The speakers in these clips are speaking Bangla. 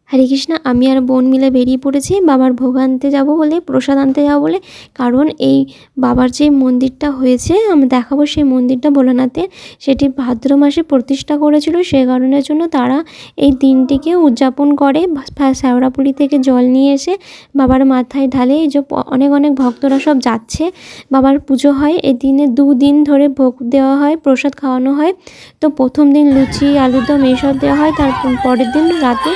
হরে কৃষ্ণ। আমি আর বোন মিলে বেরিয়ে পড়েছি বাবার ভোগ আনতে যাব বলে, প্রসাদ আনতে যাব বলে। কারণ এই বাবার যে মন্দিরটা হয়েছে আমি দেখাবো, সেই মন্দিরটা ভোলানাথের, সেটি ভাদ্র মাসে প্রতিষ্ঠা করেছিল। সে কারণের জন্য তারা এই দিনটিকে উদযাপন করে। শ্যাওড়াপুলি থেকে জল নিয়ে এসে বাবার মাথায় ঢালে। এই যে অনেক অনেক ভক্তরা সব যাচ্ছে, বাবার পুজো হয়। এই দিনে 2 দিন ধরে ভোগ দেওয়া হয়, প্রসাদ খাওয়ানো হয়। তো প্রথম দিন লুচি আলুর দম এইসব দেওয়া হয়, তার পরের দিন রাতে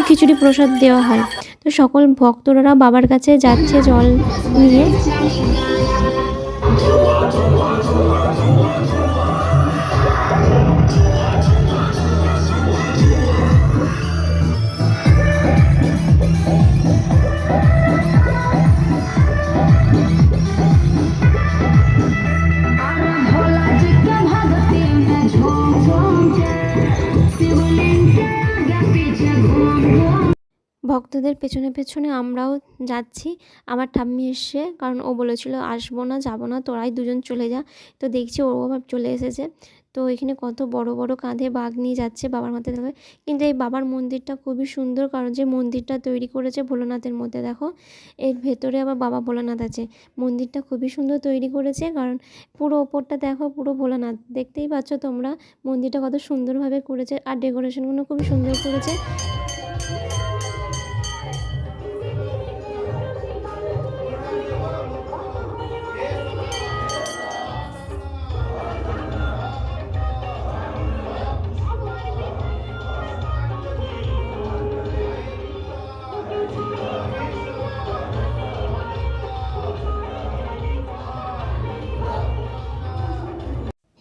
খিচুড়ি প্রসাদ দেওয়া হয়। তো সকল ভক্তরা বাবার কাছে যাচ্ছে জল নিয়ে। ভক্তদের পেছনে পেছনে আমরাও যাচ্ছি। আমার ঠাম্মি এসছে, কারণ ও বলেছিল আসবো না, যাবো না, তোরাই দুজন চলে যা। তো দেখছি ও আবার চলে এসেছে। তো এখানে কত বড় বড় কাঁধে বাঘ নিয়ে যাচ্ছে বাবার মাথায় দেখো। কিন্তু এই বাবার মন্দিরটা খুবই সুন্দর, কারণ যে মন্দিরটা তৈরি করেছে ভোলানাথের মধ্যে, দেখো এর ভেতরে আবার বাবা ভোলানাথ আছে। মন্দিরটা খুবই সুন্দর তৈরি করেছে, কারণ পুরো ওপরটা দেখো পুরো ভোলানাথ, দেখতেই পাচ্ছ তোমরা মন্দিরটা কত সুন্দরভাবে করেছে। আর ডেকোরেশনগুলো খুবই সুন্দর করেছে।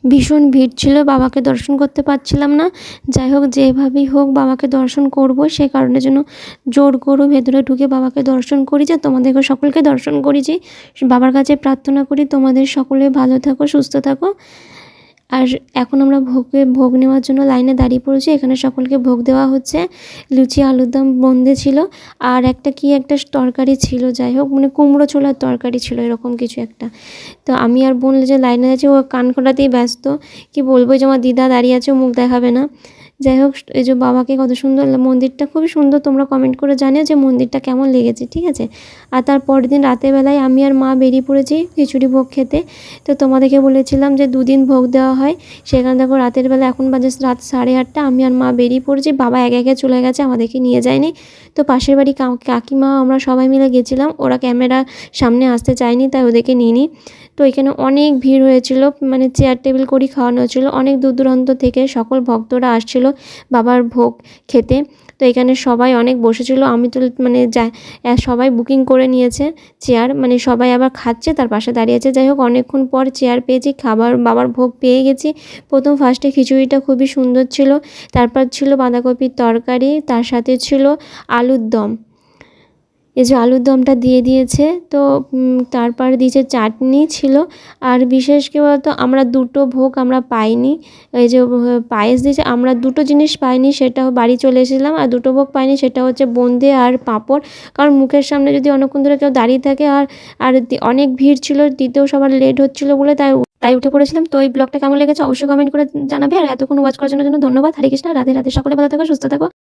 ভীষণ ভিড় ছিল, বাবাকে দর্শন করতে পারছিলাম না। যাই হোক, যেভাবেই হোক বাবাকে দর্শন করব, সে কারণের জন্য জোর করে ভেতরে ঢুকে বাবাকে দর্শন করেছি। তোমাদেরকে সকলকে দর্শন করেছি। বাবার কাছে প্রার্থনা করি তোমাদের সকলে ভালো থাকো, সুস্থ থাকো। আর এখন আমরা ভোগ নেওয়ার জন্য লাইনে দাঁড়িয়ে পড়েছি। এখানে সকলকে ভোগ দেওয়া হচ্ছে। লুচি আলুর দম বোঁদে ছিল, আর একটা তরকারি ছিল, যাই হোক মানে কুমড়ো ছোলার তরকারি ছিল, এরকম কিছু একটা। তো আমি আর বোন যে লাইনে আছে, ও কান খোলাতেই ব্যস্ত। কি বলবো, যে আমার দিদা দাঁড়িয়ে আছে, মুখ দেখাবে না। যাই হোক, এই যে বাবাকে কত সুন্দর, মন্দিরটা খুবই সুন্দর। তোমরা কমেন্ট করে জানিও যে মন্দিরটা কেমন লেগেছে, ঠিক আছে। আর তার পরের দিন রাতের বেলায় আমি আর মা বেরিয়ে পড়েছি খিচুড়ি ভোগ খেতে। তো তোমাদেরকে বলেছিলাম যে 2 দিন ভোগ দেওয়া হয়। সেখানে দেখো রাতের বেলা এখন বাজে রাত 8:30, আমি আর মা বেরিয়ে পড়েছি। বাবা একে একে চলে গেছে, আমাদেরকে নিয়ে যায়নি। তো পাশের বাড়ি কাকিমা আমরা সবাই মিলে গেছিলাম। ওরা ক্যামেরা সামনে আসতে চায়নি, তাই ওদেরকে নিইনি। তো এখানে অনেক ভিড় হয়েছিল, মানে চেয়ার টেবিল করে খাওয়ানো হচ্ছিল। অনেক দূর দূরান্ত থেকে সকল ভক্তরা আসছিল বাবার ভোগ খেতে। তো এখানে সবাই অনেক বসেছিল। আমি তো মানে সবাই বুকিং করে নিয়েছে চেয়ার, মানে সবাই আবার খাচ্ছে, তার পাশে দাঁড়িয়ে আছে। যাই হোক, অনেকক্ষণ পর চেয়ার পেয়েছি, খাবার বাবার ভোগ পেয়ে গেছি। ফার্স্টে খিচুড়িটা খুবই সুন্দর ছিল, তারপর ছিল বাঁধাকপির তরকারি, তার সাথে ছিল আলুর দম। এই যে আলুর দমটা দিয়ে দিয়েছে। তো তারপর দিয়েছে চাটনি ছিল। আর বিশেষ কি বলতো, আমরা 2টো ভোগ আমরা পাইনি। এই যে পায়েস দিয়েছে, আমরা 2টো জিনিস পাইনি, সেটা বাড়ি চলে এসেছিলাম। আর 2টো ভোগ পাইনি, সেটা হচ্ছে বোঁদে আর পাঁপড়। কারণ মুখের সামনে যদি অনেকক্ষণ ধরে কেউ দাঁড়িয়ে থাকে, আর অনেক ভিড় ছিল, দিতেও সবার লেট হচ্ছিলো বলে তাই উঠে পড়েছিলাম। তো এই ব্লগটা কেমন লেগেছে অবশ্যই কমেন্ট করে জানাবে। আর এতক্ষণ ওয়াচ করার জন্য ধন্যবাদ। হরে কৃষ্ণ, রাধে রাধে, সকলে ভালো থাকো, সুস্থ থাকো।